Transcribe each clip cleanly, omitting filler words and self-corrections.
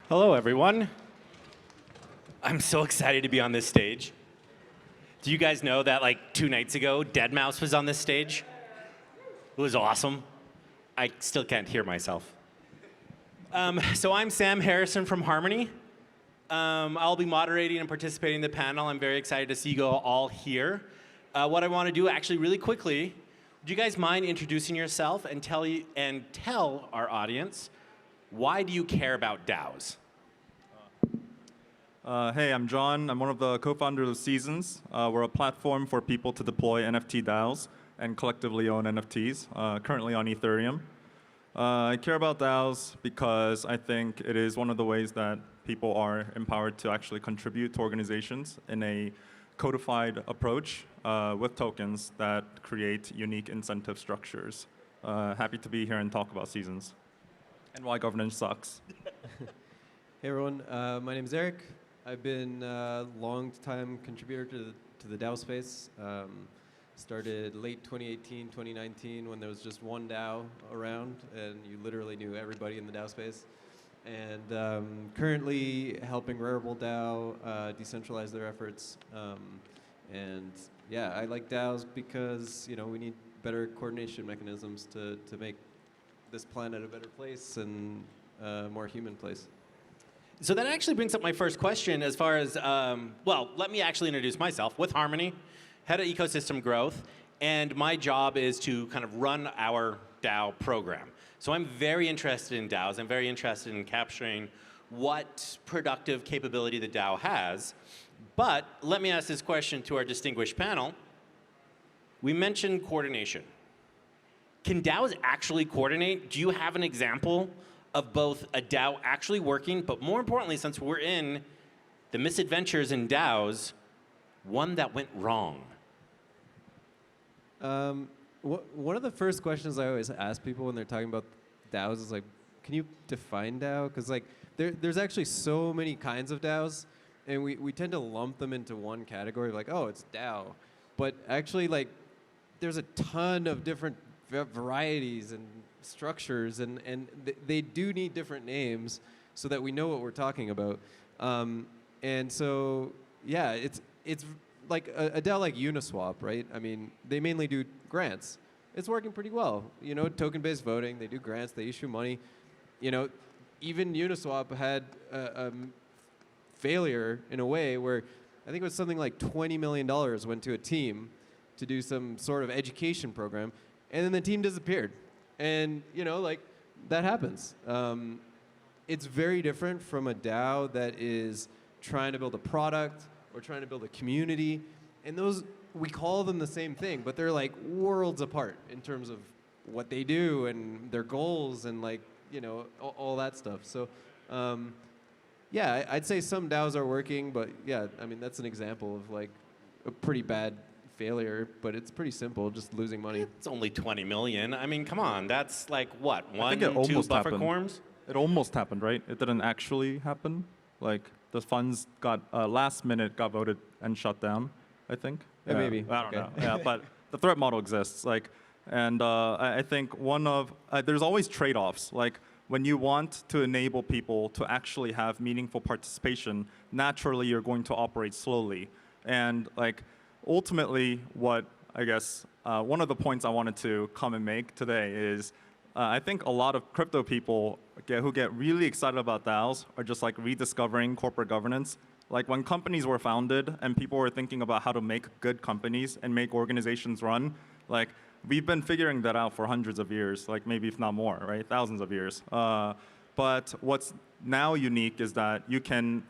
Hello, everyone. I'm so excited to be on this stage. Do you guys know that like 2 nights ago, deadmau5 was on this stage? It was awesome. I still can't hear myself. So I'm Sam Harrison from Harmony. I'll be moderating and participating in the panel. I'm very excited to see you all here. What I want to do actually really quickly, do you guys mind introducing yourself and tell our audience, why do you care about DAOs? Hey, I'm John. I'm one of the co-founders of SZNS. We're a platform for people to deploy NFT DAOs and collectively own NFTs, currently on Ethereum. I care about DAOs because I think it is one of the ways that people are empowered to actually contribute to organizations in a codified approach with tokens that create unique incentive structures. Happy to be here and talk about SZNS and why governance sucks. Hey everyone, my name is Eric. I've been a long-time contributor to the DAO space. Started late 2018, 2019 when there was just one DAO around and you literally knew everybody in the DAO space. And currently helping Rarible DAO decentralize their efforts. And yeah, I like DAOs because we need better coordination mechanisms to make this planet a better place and a more human place. So that actually brings up my first question as far as, well, let me actually introduce myself. With Harmony, head of ecosystem growth, and my job is to kind of run our DAO program. So I'm very interested in DAOs. I'm very interested in capturing what productive capability the DAO has. But let me ask this question to our distinguished panel. We mentioned coordination. Can DAOs actually coordinate? Do you have an example of both a DAO actually working, but more importantly, since we're in the misadventures in DAOs, one that went wrong? One of the first questions I always ask people when they're talking about DAOs is like, can you define DAO? Because like, there's actually so many kinds of DAOs, and we tend to lump them into one category, like, oh, it's DAO. But actually, like, there's a ton of different varieties and structures, and they do need different names so that we know what we're talking about. And so, yeah, it's like a DAO like Uniswap, right? I mean, they mainly do grants. It's working pretty well. Token-based voting, they do grants, they issue money. Even Uniswap had a failure in a way where I think it was something like $20 million went to a team to do some sort of education program, and then the team disappeared. And, like, that happens. It's very different from a DAO that is trying to build a product or trying to build a community. And those, we call them the same thing, but they're like worlds apart in terms of what they do and their goals and like, all that stuff. So, yeah, I'd say some DAOs are working, but yeah, I mean, that's an example of like a pretty bad failure, but it's pretty simple, just losing money. It's only 20 million. I mean, come on, that's like what, I think it 2 buffer quorums? It almost happened, right? It didn't actually happen. Like the funds got last minute got voted and shut down, I think. Yeah, maybe. I don't know. Yeah, but the threat model exists. Like, and I think there's always trade-offs. Like when you want to enable people to actually have meaningful participation, naturally you're going to operate slowly. And like, ultimately, what I guess one of the points I wanted to come and make today is I think a lot of crypto people who get really excited about DAOs are just like rediscovering corporate governance. Like when companies were founded and people were thinking about how to make good companies and make organizations run, like we've been figuring that out for hundreds of years, like maybe if not more, right? Thousands of years. But what's now unique is that you can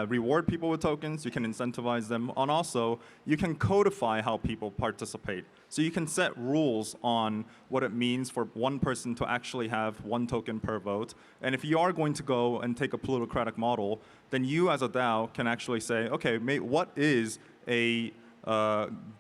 reward people with tokens, you can incentivize them, and also you can codify how people participate. So you can set rules on what it means for one person to actually have 1 token per vote. And if you are going to go and take a plutocratic model, then you as a DAO can actually say, okay, what is a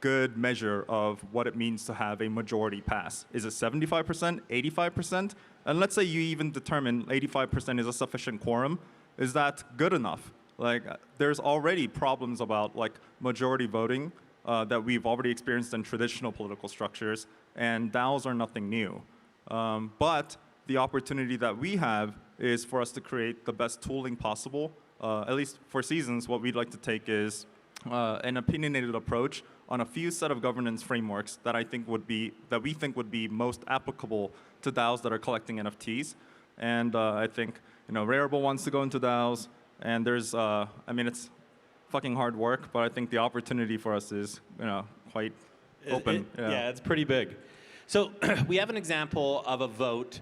good measure of what it means to have a majority pass? Is it 75%, 85%? And let's say you even determine 85% is a sufficient quorum. Is that good enough? Like, there's already problems about like majority voting that we've already experienced in traditional political structures, and DAOs are nothing new. But the opportunity that we have is for us to create the best tooling possible. At least for Seasons, what we'd like to take is an opinionated approach on a few set of governance frameworks that we think would be most applicable to DAOs that are collecting NFTs. And I think Rarible wants to go into DAOs, and there's it's fucking hard work, but I think the opportunity for us is quite open. Yeah, it's pretty big. So we have an example of a vote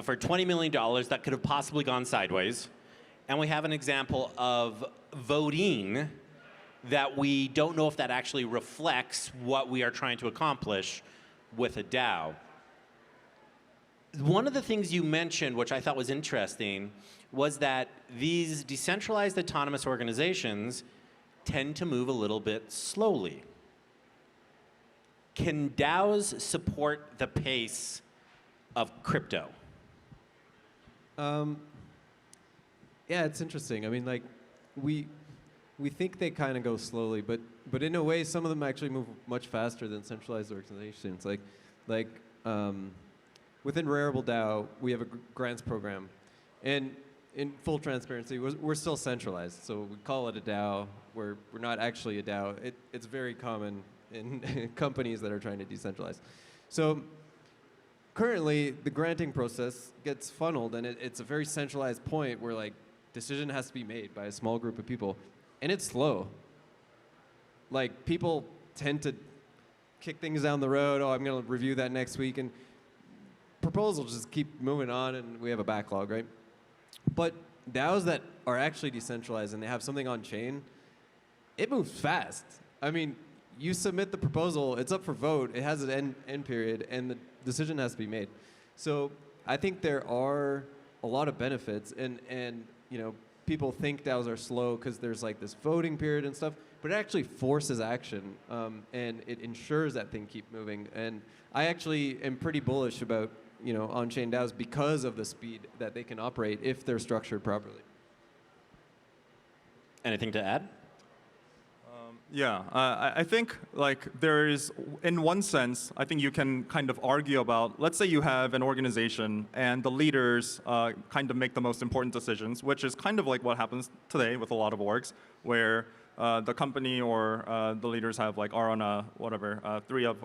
for $20 million that could have possibly gone sideways. And we have an example of voting that we don't know if that actually reflects what we are trying to accomplish with a DAO. One of the things you mentioned, which I thought was interesting, was that these decentralized autonomous organizations tend to move a little bit slowly. Can DAOs support the pace of crypto? Yeah, it's interesting. I mean, like, we think they kind of go slowly, but in a way, some of them actually move much faster than centralized organizations. Like within Rarible DAO, we have a grants program, and in full transparency, we're still centralized. So we call it a DAO. We're not actually a DAO. It's very common in companies that are trying to decentralize. So currently, the granting process gets funneled, and it's a very centralized point where like decision has to be made by a small group of people, and it's slow. Like, people tend to kick things down the road. Oh, I'm going to review that next week, and proposals just keep moving on, and we have a backlog, right? But DAOs that are actually decentralized and they have something on chain, it moves fast. I mean, you submit the proposal, it's up for vote, it has an end period, and the decision has to be made. So I think there are a lot of benefits, and people think DAOs are slow because there's like this voting period and stuff, but it actually forces action, and it ensures that things keep moving. And I actually am pretty bullish about on-chain DAOs because of the speed that they can operate if they're structured properly. Anything to add? Yeah, I think there is, in one sense, I think you can kind of argue about, let's say you have an organization and the leaders kind of make the most important decisions, which is kind of like what happens today with a lot of orgs, where the company or the leaders are on a whatever, 3 of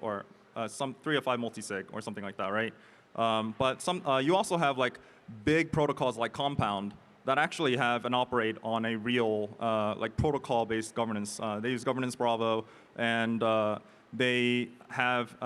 5 multi-sig or something like that, right? But you also have big protocols like Compound that actually have and operate on a real protocol-based governance. They use Governance Bravo, and they have,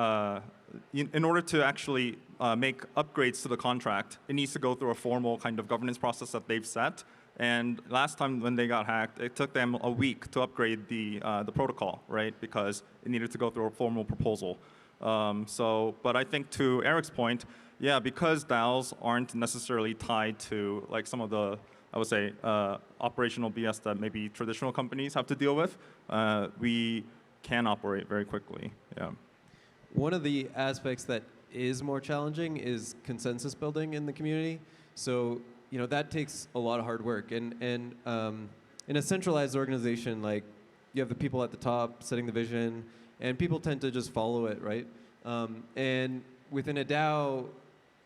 in order to actually make upgrades to the contract, it needs to go through a formal kind of governance process that they've set. And last time when they got hacked, it took them a week to upgrade the protocol, right? Because it needed to go through a formal proposal. But I think to Eric's point, yeah, because DAOs aren't necessarily tied to some of the, I would say, operational BS that maybe traditional companies have to deal with, we can operate very quickly. Yeah. One of the aspects that is more challenging is consensus building in the community. So that takes a lot of hard work. And in a centralized organization, you have the people at the top setting the vision, and people tend to just follow it, right? And within a DAO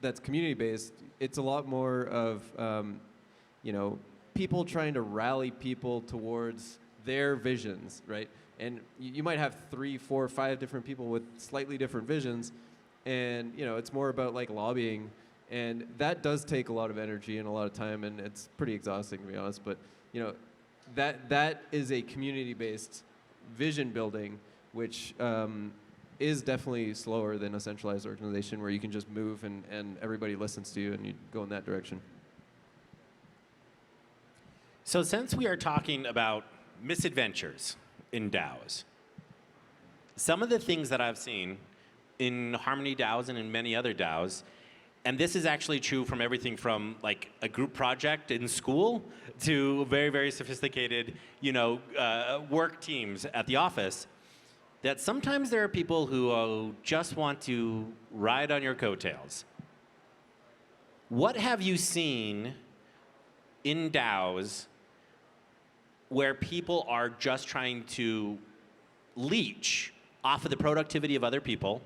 that's community-based, it's a lot more of people trying to rally people towards their visions, right? And you might have 3, 4, 5 different people with slightly different visions, and it's more about lobbying, and that does take a lot of energy and a lot of time, and it's pretty exhausting, to be honest. But that is a community-based vision building, which is definitely slower than a centralized organization where you can just move and everybody listens to you and you go in that direction. So since we are talking about misadventures in DAOs, some of the things that I've seen in Harmony DAOs and in many other DAOs, and this is actually true from everything from a group project in school to very, very sophisticated, work teams at the office, that sometimes there are people who just want to ride on your coattails. What have you seen in DAOs where people are just trying to leech off of the productivity of other people,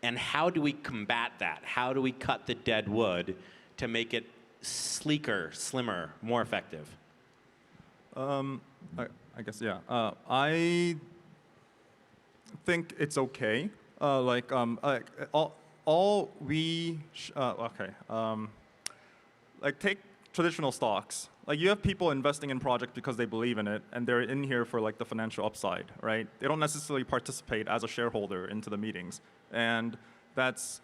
and how do we combat that? How do we cut the dead wood to make it sleeker, slimmer, more effective? I guess, yeah. I think it's okay. Like take traditional stocks. Like you have people investing in projects because they believe in it, and they're in here for like the financial upside, right? They don't necessarily participate as a shareholder into the meetings, and that's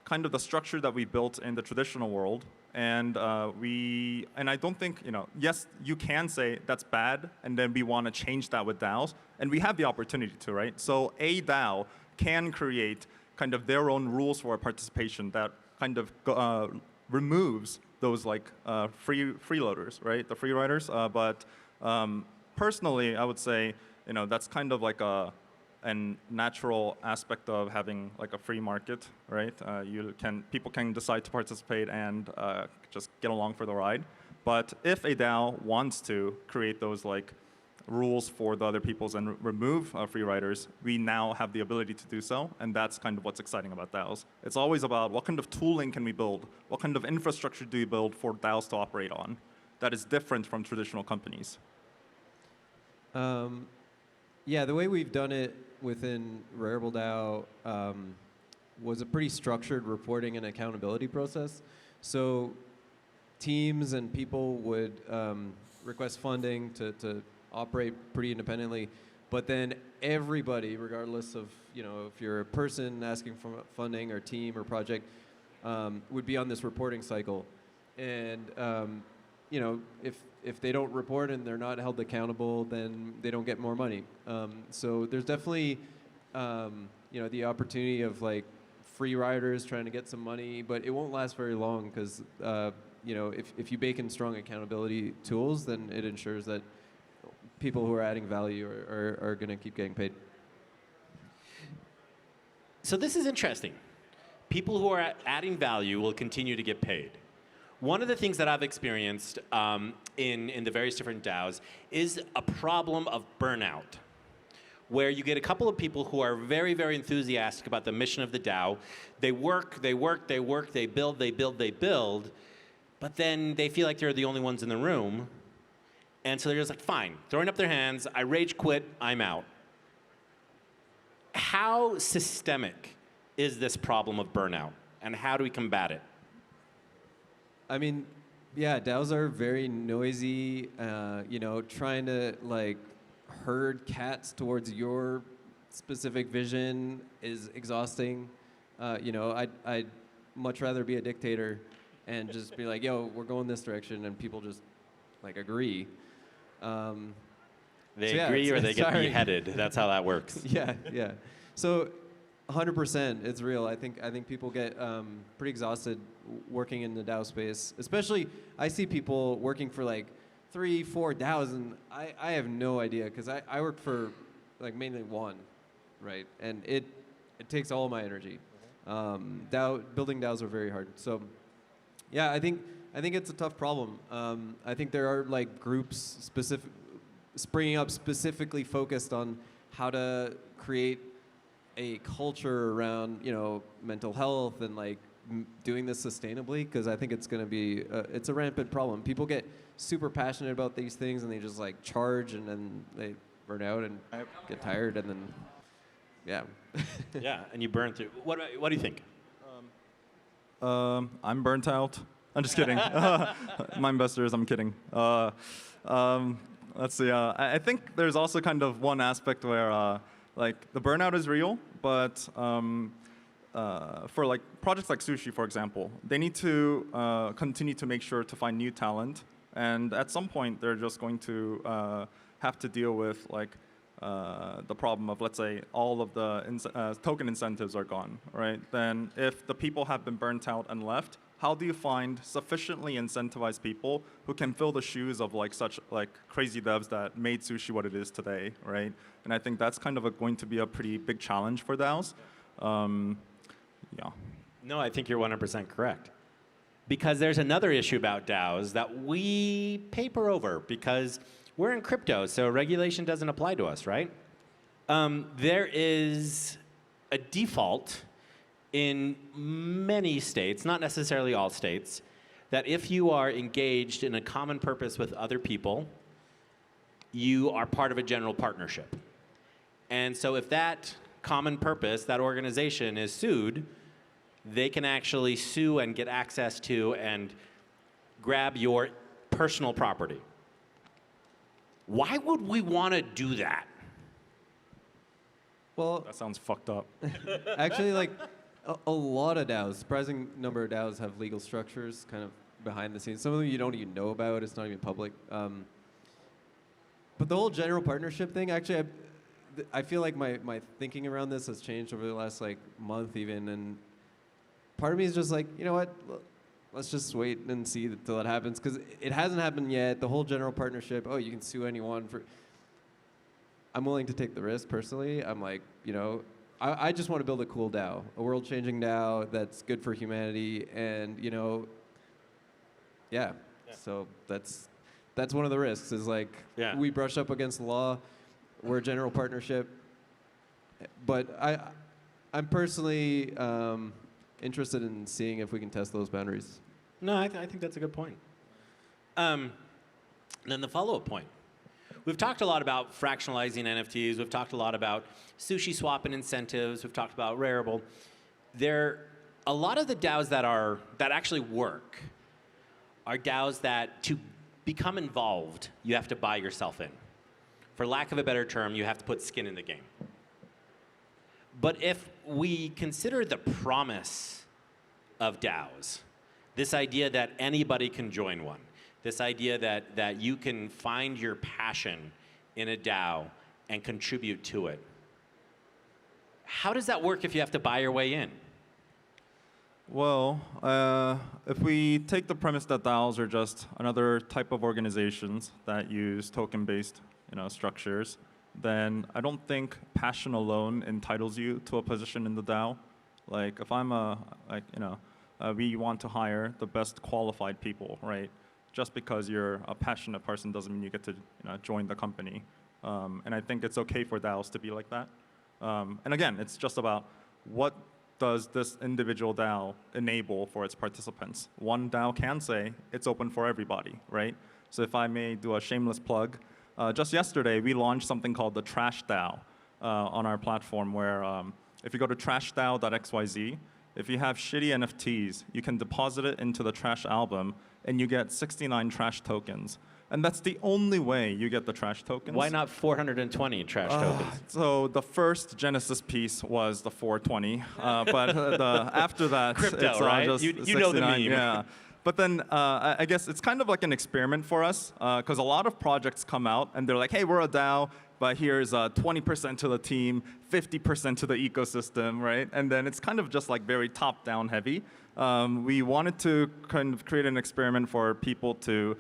kind of the structure that we built in the traditional world. And I don't think, yes, you can say that's bad, and then we want to change that with DAOs, and we have the opportunity to, right? So a DAO can create kind of their own rules for participation that kind of removes those like freeloaders, right? The free riders. But personally, I would say, that's kind of like a natural aspect of having like a free market, right? People can decide to participate and just get along for the ride. But if a DAO wants to create those like rules for the other peoples and remove free riders, we now have the ability to do so, and that's kind of what's exciting about DAOs. It's always about what kind of tooling can we build, what kind of infrastructure do we build for DAOs to operate on that is different from traditional companies. Yeah, the way we've done it within Rarible DAO was a pretty structured reporting and accountability process. So teams and people would request funding to operate pretty independently, but then everybody, regardless of if you're a person asking for funding or team or project, would be on this reporting cycle. And if they don't report and they're not held accountable, then they don't get more money. So there's definitely the opportunity of like free riders trying to get some money, but it won't last very long because if you bake in strong accountability tools, then it ensures that people who are adding value are going to keep getting paid. So this is interesting. People who are adding value will continue to get paid. One of the things that I've experienced in the various different DAOs is a problem of burnout, where you get a couple of people who are very, very enthusiastic about the mission of the DAO. They work, they build, but then they feel like they're the only ones in the room. And so they're just like, fine, throwing up their hands, I rage quit, I'm out. How systemic is this problem of burnout, and how do we combat it? I mean, yeah, DAOs are very noisy. Trying to like herd cats towards your specific vision is exhausting. I'd much rather be a dictator and just be like, yo, we're going this direction, and people just like agree. They agree or they get beheaded. That's how that works. Yeah. So 100%, it's real. I think people get pretty exhausted working in the DAO space. Especially, I see people working for like 3-4 DAOs, and I have no idea because I work for like mainly one, right? And it takes all my energy. Building DAOs are very hard. So yeah, I think it's a tough problem. I think there are like groups springing up specifically focused on how to create a culture around mental health and like doing this sustainably, because I think it's going to be it's a rampant problem. People get super passionate about these things and they just like charge, and then they burn out and get tired, and then yeah. Yeah, and you burn through. What do you think? I'm burnt out. I'm just kidding. My investors, I'm kidding. Let's see. I think there's also kind of one aspect where like the burnout is real, but for like projects like Sushi, for example, they need to continue to make sure to find new talent, and at some point they're just going to have to deal with like the problem of, let's say, all of the token incentives are gone, right? Then if the people have been burnt out and left, how do you find sufficiently incentivized people who can fill the shoes of like such like crazy devs that made Sushi what it is today, right? And I think that's kind of going to be a pretty big challenge for DAOs. Yeah. No, I think you're 100% correct. Because there's another issue about DAOs that we paper over because we're in crypto, so regulation doesn't apply to us, right? There is a default in many states, not necessarily all states, that if you are engaged in a common purpose with other people, you are part of a general partnership. And so if that common purpose, that organization is sued, they can actually sue and get access to and grab your personal property. Why would we want to do that? Well, That sounds fucked up. actually, like a lot of DAOs, surprising number of DAOs have legal structures kind of behind the scenes. Some of them you don't even know about. It's not even public. But the whole general partnership thing, actually, I feel like my thinking around this has changed over the last like month even, and part of me is just like, you know what? Let's just wait and see till it happens, because it hasn't happened yet. The whole general partnership, oh, you can sue anyone for. I'm willing to take the risk personally. I'm like, you know, I just want to build a cool DAO, a world-changing DAO that's good for humanity, and you know, yeah. So that's one of the risks. Is like we brush up against the law. We're a general partnership, but I'm personally interested in seeing if we can test those boundaries. No, I think that's a good point. Then the follow-up point. We've talked a lot about fractionalizing NFTs. We've talked a lot about sushi swap and incentives. We've talked about Rarible. A lot of the DAOs that actually work are DAOs that to become involved, you have to buy yourself in. For lack of a better term, you have to put skin in the game. But if we consider the promise of DAOs, this idea that anybody can join one, this idea that you can find your passion in a DAO and contribute to it, how does that work if you have to buy your way in? Well, if we take the premise that DAOs are just another type of organizations that use token-based, structures, then I don't think passion alone entitles you to a position in the DAO. Like, if I'm we want to hire the best qualified people, right? Just because you're a passionate person doesn't mean you get to join the company. And I think it's okay for DAOs to be like that. And again, it's just about what does this individual DAO enable for its participants. One DAO can say it's open for everybody, right? So if I may do a shameless plug, just yesterday we launched something called the Trash DAO on our platform, where if you go to trashdao.xyz, if you have shitty NFTs, you can deposit it into the trash album, and you get 69 trash tokens. And that's the only way you get the trash tokens. Why not 420 trash tokens? So the first Genesis piece was the 420, but after that, Crypto, it's right? just You know the 69, meme. Yeah. But then I guess it's kind of like an experiment for us, because a lot of projects come out and they're like, hey, we're a DAO, but here's 20% to the team, 50% to the ecosystem, right? And then it's kind of just like very top-down heavy. We wanted to kind of create an experiment for people to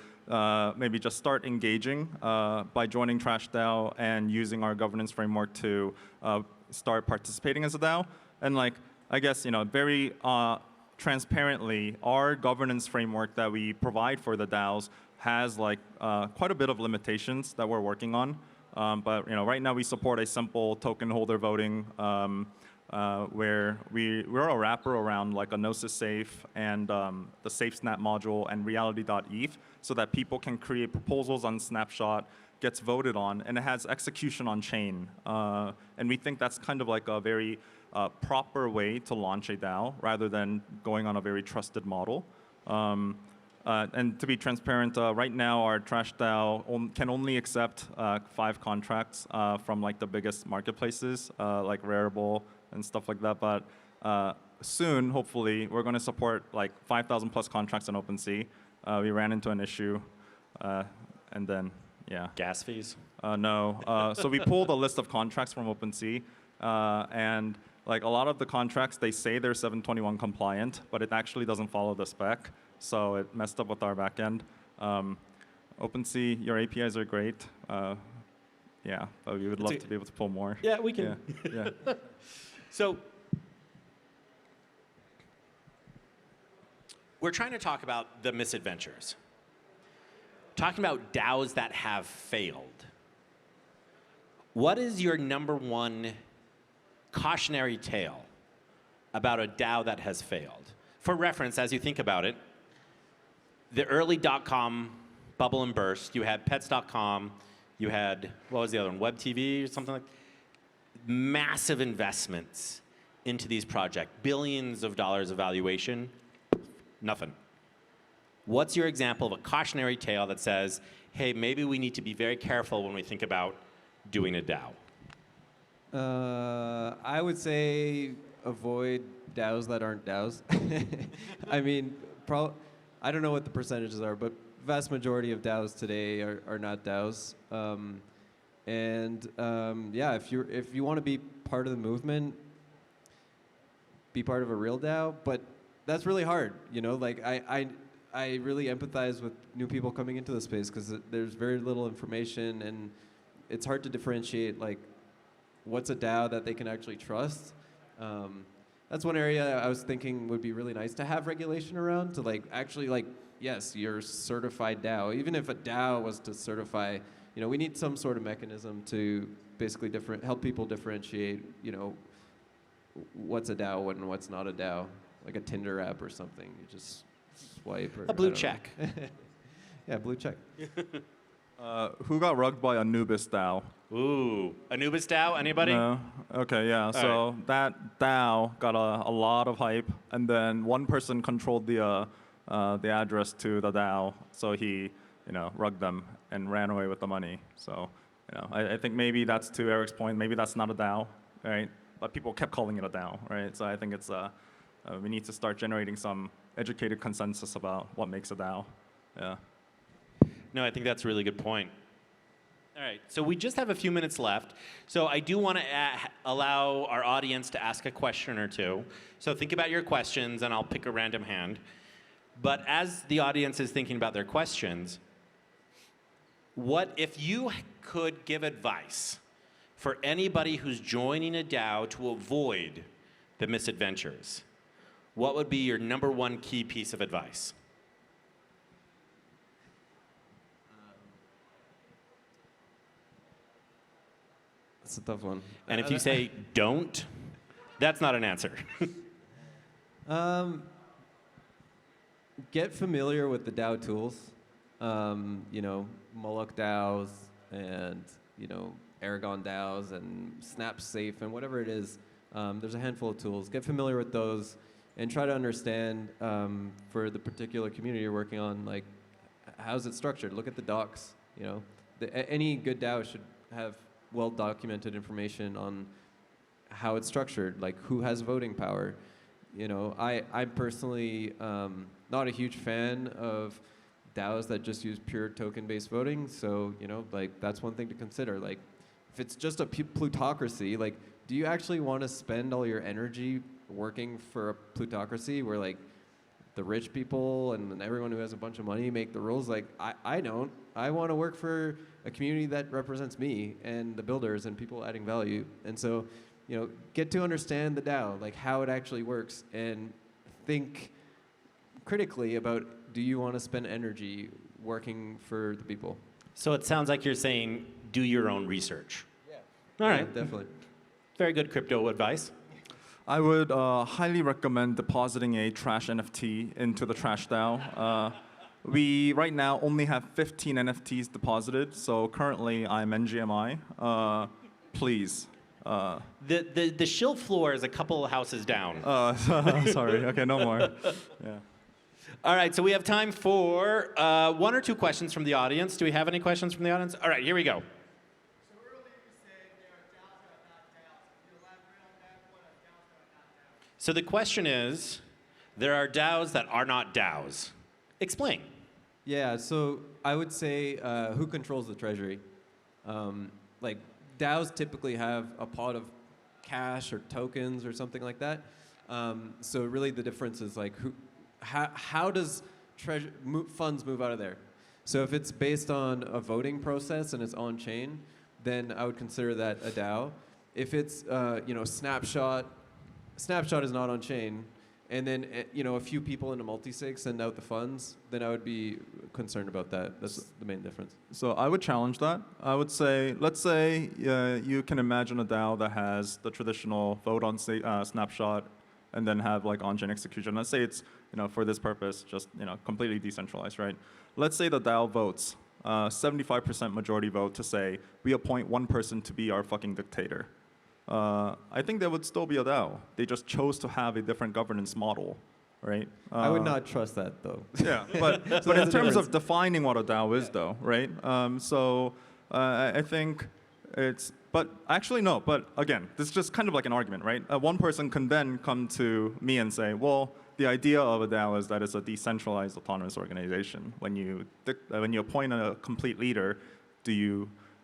maybe just start engaging by joining Trash DAO and using our governance framework to start participating as a DAO. And like, I guess, very transparently, our governance framework that we provide for the DAOs has like quite a bit of limitations that we're working on. But right now we support a simple token holder voting where we're a wrapper around like a Gnosis Safe and the SafeSnap module and reality.eth, so that people can create proposals on Snapshot, gets voted on, and it has execution on chain. And we think that's kind of like a very proper way to launch a DAO rather than going on a very trusted model. And to be transparent, right now our Trash DAO can only accept 5 contracts from like the biggest marketplaces like Rarible and stuff like that. But soon, hopefully, we're going to support like 5,000 plus contracts on OpenSea. We ran into an issue, and then yeah. Gas fees? No. So we pulled a list of contracts from OpenSea, and like a lot of the contracts, they say they're 721 compliant, but it actually doesn't follow the spec. So it messed up with our backend. OpenSea, your APIs are great. Yeah, but we would love to be able to pull more. Yeah, we can. Yeah. So we're trying to talk about the misadventures. Talking about DAOs that have failed. What is your number one cautionary tale about a DAO that has failed? For reference, as you think about it, the early .com bubble and burst. You had Pets.com. You had, what was the other one? Web TV or something like that. Massive investments into these projects. Billions of dollars of valuation. Nothing. What's your example of a cautionary tale that says, hey, maybe we need to be very careful when we think about doing a DAO? I would say avoid DAOs that aren't DAOs. I mean, I don't know what the percentages are, but vast majority of DAOs today are not DAOs. Yeah, if you want to be part of the movement, be part of a real DAO. But that's really hard, you know. Like I really empathize with new people coming into the space because there's very little information and it's hard to differentiate like what's a DAO that they can actually trust. That's one area I was thinking would be really nice to have regulation around, to like actually like, yes, you're a certified DAO. Even if a DAO was to certify, you know, we need some sort of mechanism to basically help people differentiate, you know, what's a DAO and what's not a DAO, like a Tinder app or something. You just swipe or a blue check. Yeah, blue check. Who got rugged by Anubis DAO? Ooh, Anubis DAO, anybody? No? Okay, yeah. So that DAO got a lot of hype, and then one person controlled the address to the DAO, so he, you know, rugged them and ran away with the money. So, you know, I think maybe that's to Eric's point. Maybe that's not a DAO, right? But people kept calling it a DAO, right? So I think it's we need to start generating some educated consensus about what makes a DAO. Yeah. No, I think that's a really good point. All right, so we just have a few minutes left. So I do want to allow our audience to ask a question or two. So think about your questions, and I'll pick a random hand. But as the audience is thinking about their questions, what if you could give advice for anybody who's joining a DAO to avoid the misadventures? What would be your number one key piece of advice? That's a tough one. And if you say don't, that's not an answer. Get familiar with the DAO tools. You know, Moloch DAOs and, you know, Aragon DAOs and SnapSafe and whatever it is. There's a handful of tools. Get familiar with those and try to understand for the particular community you're working on, like, how's it structured? Look at the docs, you know. Any good DAO should have well-documented information on how it's structured, like who has voting power. You know, I'm personally not a huge fan of DAOs that just use pure token-based voting. So, you know, like that's one thing to consider. Like, if it's just a plutocracy, like, do you actually want to spend all your energy working for a plutocracy where like the rich people and everyone who has a bunch of money make the rules? Like, I don't. I want to work for a community that represents me and the builders and people adding value. And so, you know, get to understand the DAO, like how it actually works, and think critically about, do you want to spend energy working for the people? So it sounds like you're saying do your own research. Yeah. All right. Yeah, definitely. Very good crypto advice. I would highly recommend depositing a trash NFT into the trash DAO. We right now only have 15 NFTs deposited, so currently I'm NGMI. Please. The shill floor is a couple of houses down. Sorry. Okay, no more. Yeah. All right, so we have time for one or two questions from the audience. Do we have any questions from the audience? All right, here we go. So earlier you said there are DAOs that are not DAOs. Can you elaborate on that? What are DAOs that are not DAOs? So the question is, there are DAOs that are not DAOs. Explain. Yeah, so I would say who controls the treasury? Like DAOs typically have a pot of cash or tokens or something like that. So really the difference is like how does funds move out of there? So if it's based on a voting process and it's on chain, then I would consider that a DAO. If it's you know, Snapshot is not on chain, and then you know, a few people in a multisig send out the funds, then I would be concerned about that. That's the main difference. So I would challenge that. I would say, let's say you can imagine a DAO that has the traditional vote on Snapshot, and then have like on-chain execution. Let's say it's, for this purpose, just, completely decentralized, right? Let's say the DAO votes 75% majority vote to say we appoint one person to be our fucking dictator. I think there would still be a DAO. They just chose to have a different governance model, right? I would not trust that though. Yeah, but in terms of defining what a DAO is, though, right? I think it's, but actually no, but again, this is just kind of like an argument, right? One person can then come to me and say, well, the idea of a DAO is that it's a decentralized autonomous organization. When you appoint a complete leader,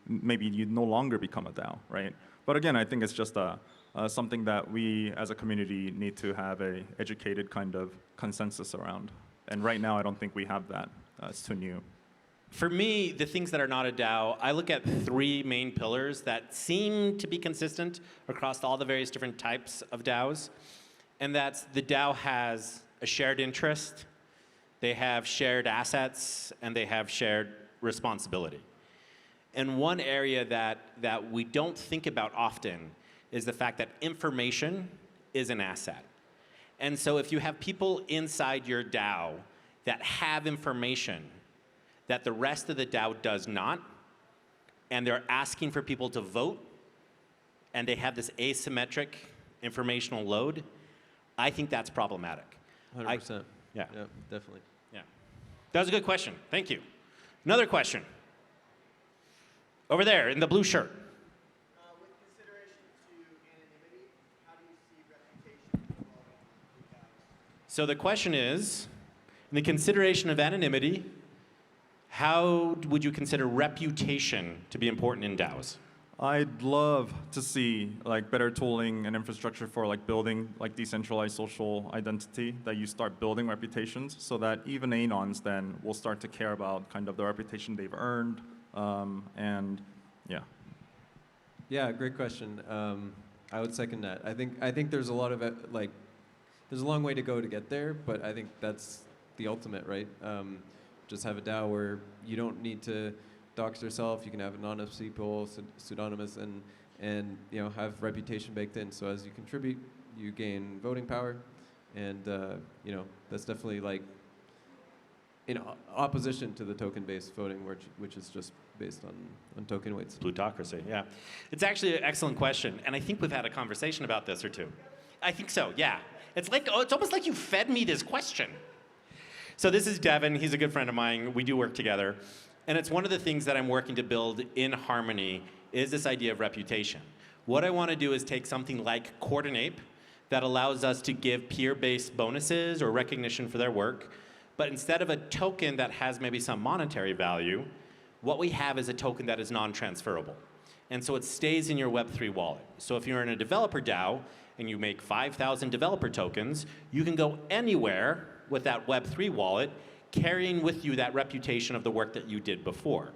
maybe you no longer become a DAO, right? But again, I think it's just something that we as a community need to have a educated kind of consensus around. And right now, I don't think we have that. It's too new. For me, the things that are not a DAO, I look at three main pillars that seem to be consistent across all the various different types of DAOs. And that's the DAO has a shared interest, they have shared assets, and they have shared responsibility. And one area that we don't think about often is the fact that information is an asset. And so if you have people inside your DAO that have information that the rest of the DAO does not, and they're asking for people to vote, and they have this asymmetric informational load, I think that's problematic. 100%. Yeah. Yeah, definitely. Yeah. That was a good question. Thank you. Another question. Over there in the blue shirt. With consideration to anonymity, how do you see reputation evolving in DAOs? So the question is, in the consideration of anonymity, how would you consider reputation to be important in DAOs? I'd love to see like better tooling and infrastructure for like building like decentralized social identity, that you start building reputations so that even anons then will start to care about kind of the reputation they've earned. And yeah. Yeah, great question. I would second that. I think there's a lot of there's a long way to go to get there, but I think that's the ultimate, right? Just have a DAO where you don't need to dox yourself. You can have anonymous people, pseudonymous, and have reputation baked in. So as you contribute, you gain voting power, and that's definitely like in opposition to the token-based voting, which is just based on token weights. Plutocracy, yeah. It's actually an excellent question, and I think we've had a conversation about this or two. I think so, yeah. It's almost like you fed me this question. So this is Devin. He's a good friend of mine. We do work together. And it's one of the things that I'm working to build in Harmony is this idea of reputation. What I want to do is take something like Coordinape that allows us to give peer-based bonuses or recognition for their work. But instead of a token that has maybe some monetary value, what we have is a token that is non-transferable. And so it stays in your Web3 wallet. So if you're in a developer DAO and you make 5,000 developer tokens, you can go anywhere with that Web3 wallet, carrying with you that reputation of the work that you did before.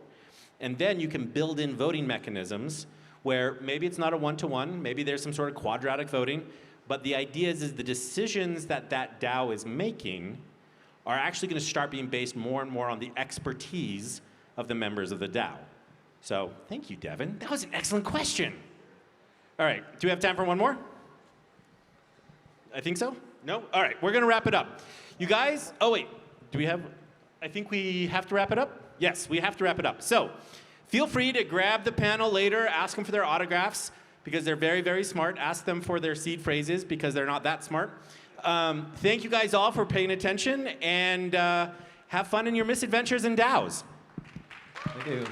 And then you can build in voting mechanisms where maybe it's not a one-to-one, maybe there's some sort of quadratic voting, but the idea is the decisions that DAO is making are actually going to start being based more and more on the expertise of the members of the DAO. So thank you, Devin. That was an excellent question. All right, do we have time for one more? I think so? No? All right, we're going to wrap it up. You guys, oh wait, I think we have to wrap it up? Yes, we have to wrap it up. So feel free to grab the panel later, ask them for their autographs, because they're very, very smart. Ask them for their seed phrases, because they're not that smart. Thank you guys all for paying attention, and have fun in your misadventures and DAOs. Thank you.